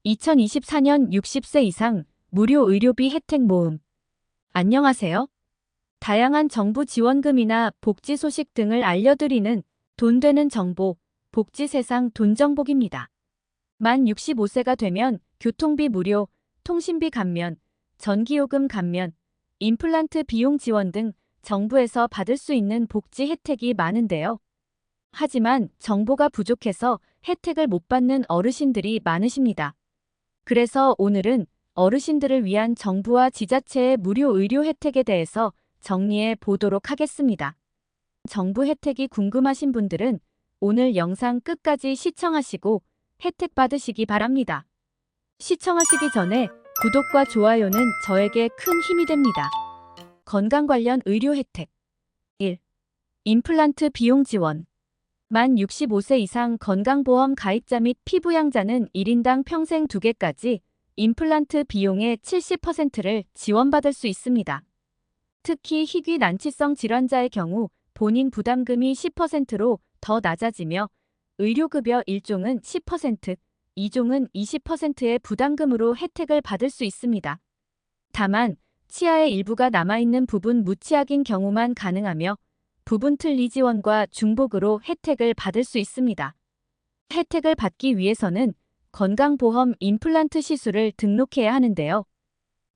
2024년 60세 이상 무료 의료비 혜택 모음. 안녕하세요. 다양한 정부 지원금이나 복지 소식 등을 알려드리는 돈 되는 정보, 복지 세상 돈정복입니다. 만 65세가 되면 교통비 무료, 통신비 감면, 전기요금 감면, 임플란트 비용 지원 등 정부에서 받을 수 있는 복지 혜택이 많은데요. 하지만 정보가 부족해서 혜택을 못 받는 어르신들이 많으십니다. 그래서 오늘은 어르신들을 위한 정부와 지자체의 무료 의료 혜택에 대해서 정리해 보도록 하겠습니다. 정부 혜택이 궁금하신 분들은 오늘 영상 끝까지 시청하시고 혜택 받으시기 바랍니다. 시청하시기 전에 구독과 좋아요는 저에게 큰 힘이 됩니다. 건강 관련 의료 혜택 1. 임플란트 비용 지원. 만 65세 이상 건강보험 가입자 및 피부양자는 1인당 평생 2개까지 임플란트 비용의 70%를 지원받을 수 있습니다. 특히 희귀 난치성 질환자의 경우 본인 부담금이 10%로 더 낮아지며 의료급여 1종은 10%, 2종은 20%의 부담금으로 혜택을 받을 수 있습니다. 다만 치아의 일부가 남아있는 부분 무치약인 경우만 가능하며 부분 틀니 지원과 중복으로 혜택을 받을 수 있습니다. 혜택을 받기 위해서는 건강보험 임플란트 시술을 등록해야 하는데요.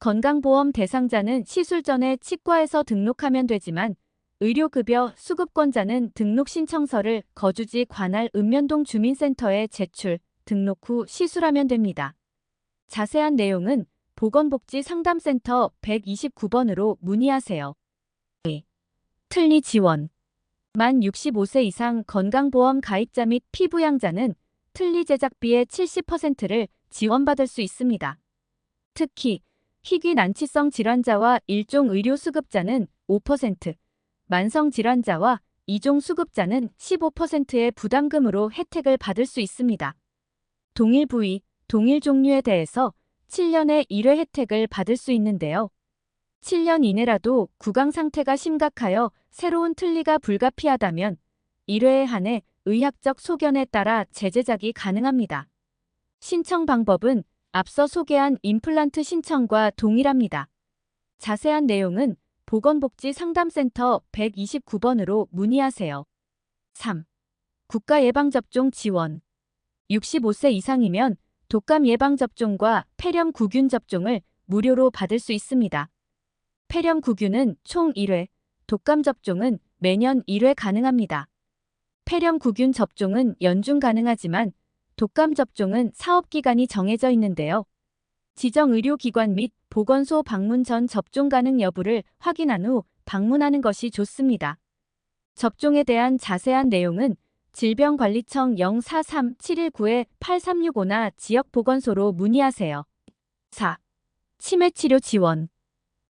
건강보험 대상자는 시술 전에 치과에서 등록하면 되지만 의료급여 수급권자는 등록 신청서를 거주지 관할 읍면동 주민센터에 제출, 등록 후 시술하면 됩니다. 자세한 내용은 보건복지상담센터 129번으로 문의하세요. 틀니 지원. 만 65세 이상 건강보험 가입자 및 피부양자는 틀니 제작비의 70%를 지원받을 수 있습니다. 특히 희귀 난치성 질환자와 1종 의료 수급자는 5%, 만성 질환자와 2종 수급자는 15%의 부담금으로 혜택을 받을 수 있습니다. 동일 부위, 동일 종류에 대해서 7년의 1회 혜택을 받을 수 있는데요. 7년 이내라도 구강 상태가 심각하여 새로운 틀니가 불가피하다면 1회에 한해 의학적 소견에 따라 재제작이 가능합니다. 신청 방법은 앞서 소개한 임플란트 신청과 동일합니다. 자세한 내용은 보건복지상담센터 129번으로 문의하세요. 3. 국가예방접종 지원. 65세 이상이면 독감 예방접종과 폐렴구균 접종을 무료로 받을 수 있습니다. 폐렴구균은 총 1회, 독감 접종은 매년 1회 가능합니다. 폐렴구균 접종은 연중 가능하지만 독감 접종은 사업기간이 정해져 있는데요. 지정의료기관 및 보건소 방문 전 접종 가능 여부를 확인한 후 방문하는 것이 좋습니다. 접종에 대한 자세한 내용은 질병관리청 043719-8365나 지역보건소로 문의하세요. 4. 치매치료 지원.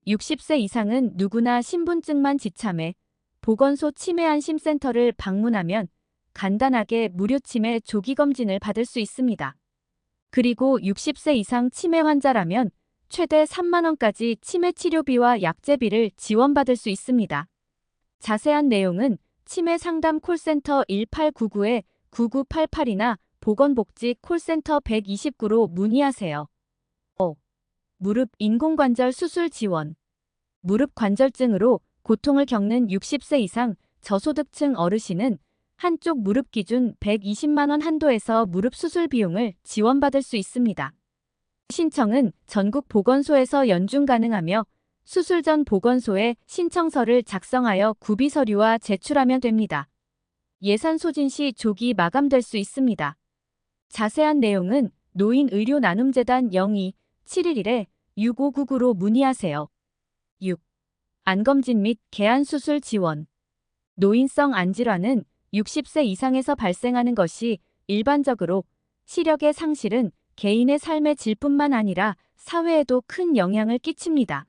60세 이상은 누구나 신분증만 지참해 보건소 치매안심센터를 방문하면 간단하게 무료 치매 조기검진을 받을 수 있습니다. 그리고 60세 이상 치매 환자라면 최대 3만 원까지 치매 치료비와 약제비를 지원받을 수 있습니다. 자세한 내용은 치매 상담 콜센터 1899-9988이나 보건복지 콜센터 129로 문의하세요. 5. 무릎 인공관절 수술 지원. 무릎 관절증으로 고통을 겪는 60세 이상 저소득층 어르신은 한쪽 무릎 기준 120만 원 한도에서 무릎 수술 비용을 지원받을 수 있습니다. 신청은 전국 보건소에서 연중 가능하며 수술 전 보건소에 신청서를 작성하여 구비 서류와 제출하면 됩니다. 예산 소진 시 조기 마감될 수 있습니다. 자세한 내용은 노인의료나눔재단 02-711-6599로 문의하세요. 6. 안검진 및 개안수술 지원. 노인성 안질환은 60세 이상에서 발생하는 것이 일반적으로 시력의 상실은 개인의 삶의 질뿐만 아니라 사회에도 큰 영향을 끼칩니다.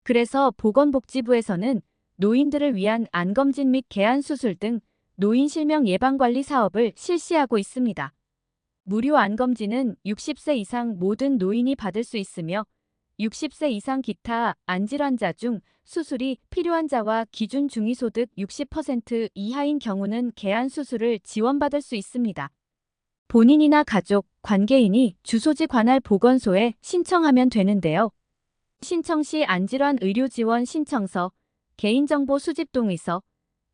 그래서 보건복지부에서는 노인들을 위한 안검진 및 개안수술 등 노인실명 예방관리 사업을 실시하고 있습니다. 무료 안검진은 60세 이상 모든 노인이 받을 수 있으며 60세 이상 기타 안질환자 중 수술이 필요한 자와 기준 중위소득 60% 이하인 경우는 개안수술을 지원받을 수 있습니다. 본인이나 가족, 관계인이 주소지 관할 보건소에 신청하면 되는데요. 신청 시 안질환 의료지원 신청서, 개인정보 수집 동의서,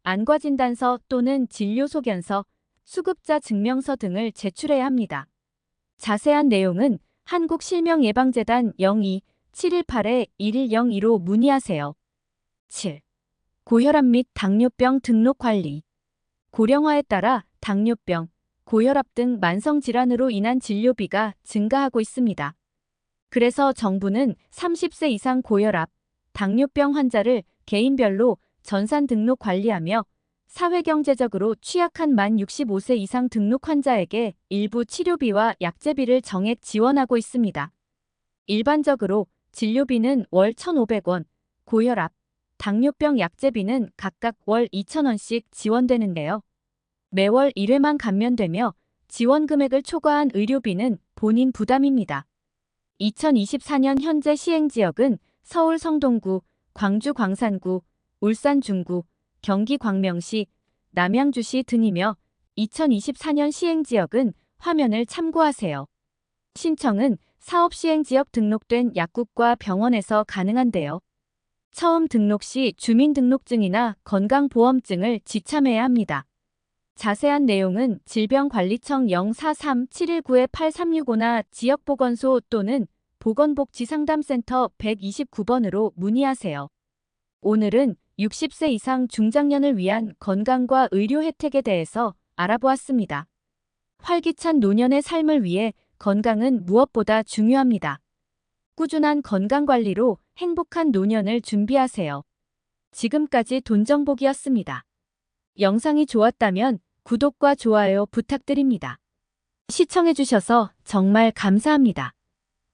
안과진단서 또는 진료소견서, 수급자 증명서 등을 제출해야 합니다. 자세한 내용은 한국실명예방재단 02-718-1102로 문의하세요. 7. 고혈압 및 당뇨병 등록 관리. 고령화에 따라 당뇨병, 고혈압 등 만성질환으로 인한 진료비가 증가하고 있습니다. 그래서 정부는 30세 이상 고혈압, 당뇨병 환자를 개인별로 전산 등록 관리하며 사회경제적으로 취약한 만 65세 이상 등록 환자에게 일부 치료비와 약제비를 정액 지원하고 있습니다. 일반적으로 진료비는 월 1,500원, 고혈압, 당뇨병 약제비는 각각 월 2,000원씩 지원되는데요. 매월 1회만 감면되며 지원 금액을 초과한 의료비는 본인 부담입니다. 2024년 현재 시행지역은 서울 성동구, 광주 광산구, 울산 중구, 경기 광명시, 남양주시 등이며 2024년 시행지역은 화면을 참고하세요. 신청은 사업시행지역 등록된 약국과 병원에서 가능한데요. 처음 등록 시 주민등록증이나 건강보험증을 지참해야 합니다. 자세한 내용은 질병관리청 043719-8365나 지역보건소 또는 보건복지상담센터 129번으로 문의하세요. 오늘은 60세 이상 중장년을 위한 건강과 의료 혜택에 대해서 알아보았습니다. 활기찬 노년의 삶을 위해 건강은 무엇보다 중요합니다. 꾸준한 건강관리로 행복한 노년을 준비하세요. 지금까지 돈정복이었습니다. 영상이 좋았다면 구독과 좋아요 부탁드립니다. 시청해주셔서 정말 감사합니다.